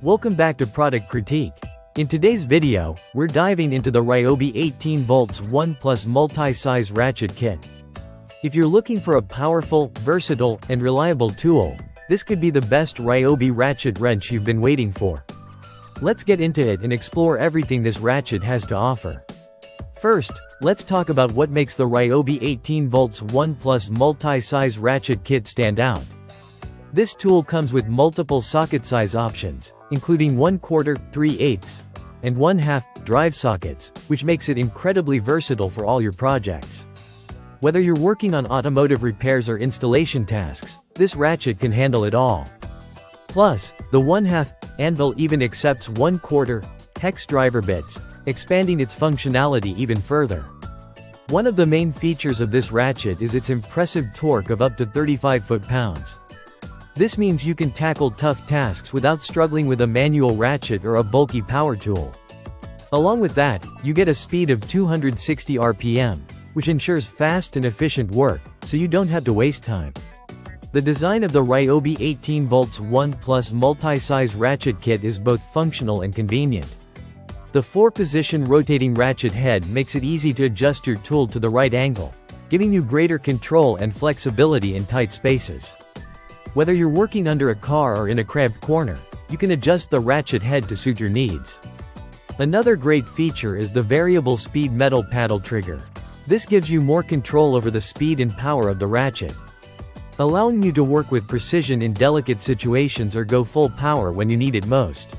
Welcome back to Product Critique. In today's video, we're diving into the Ryobi 18 volts 1 Plus multi-size ratchet kit. If you're looking for a powerful, versatile, and reliable tool, this could be the best Ryobi ratchet wrench you've been waiting for. Let's get into it and explore everything this ratchet has to offer. First, let's talk about what makes the Ryobi 18 volts 1 Plus multi-size ratchet kit stand out. This tool comes with multiple socket size options, including 1/4, 3/8, and 1/2 drive sockets, which makes it incredibly versatile for all your projects. Whether you're working on automotive repairs or installation tasks, this ratchet can handle it all. Plus, the 1/2 anvil even accepts 1/4 hex driver bits, expanding its functionality even further. One of the main features of this ratchet is its impressive torque of up to 35 foot-pounds. This means you can tackle tough tasks without struggling with a manual ratchet or a bulky power tool. Along with that, you get a speed of 260 RPM, which ensures fast and efficient work, so you don't have to waste time. The design of the Ryobi 18 volts 1 Plus multi-size ratchet kit is both functional and convenient. The 4-position rotating ratchet head makes it easy to adjust your tool to the right angle, giving you greater control and flexibility in tight spaces. Whether you're working under a car or in a cramped corner, you can adjust the ratchet head to suit your needs. Another great feature is the variable speed metal paddle trigger. This gives you more control over the speed and power of the ratchet, allowing you to work with precision in delicate situations or go full power when you need it most.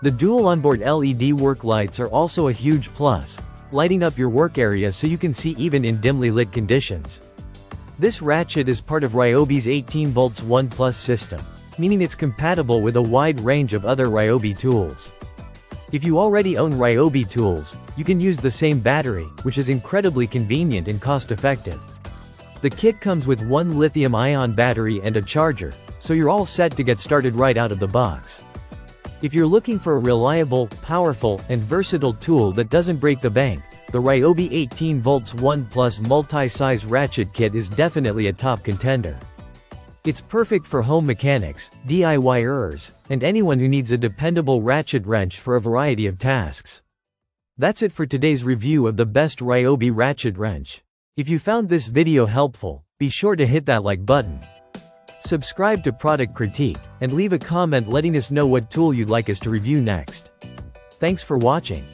The dual onboard LED work lights are also a huge plus, lighting up your work area so you can see even in dimly lit conditions. This ratchet is part of Ryobi's 18 volts 1 Plus system, meaning it's compatible with a wide range of other Ryobi tools. If you already own Ryobi tools, you can use the same battery, which is incredibly convenient and cost-effective. The kit comes with one lithium-ion battery and a charger, so you're all set to get started right out of the box. If you're looking for a reliable, powerful, and versatile tool that doesn't break the bank, the Ryobi 18 volts 1 Plus multi-size ratchet kit is definitely a top contender. It's perfect for home mechanics, DIYers, and anyone who needs a dependable ratchet wrench for a variety of tasks. That's it for today's review of the best Ryobi ratchet wrench. If you found this video helpful, be sure to hit that like button. Subscribe to Product Critique, and leave a comment letting us know what tool you'd like us to review next. Thanks for watching.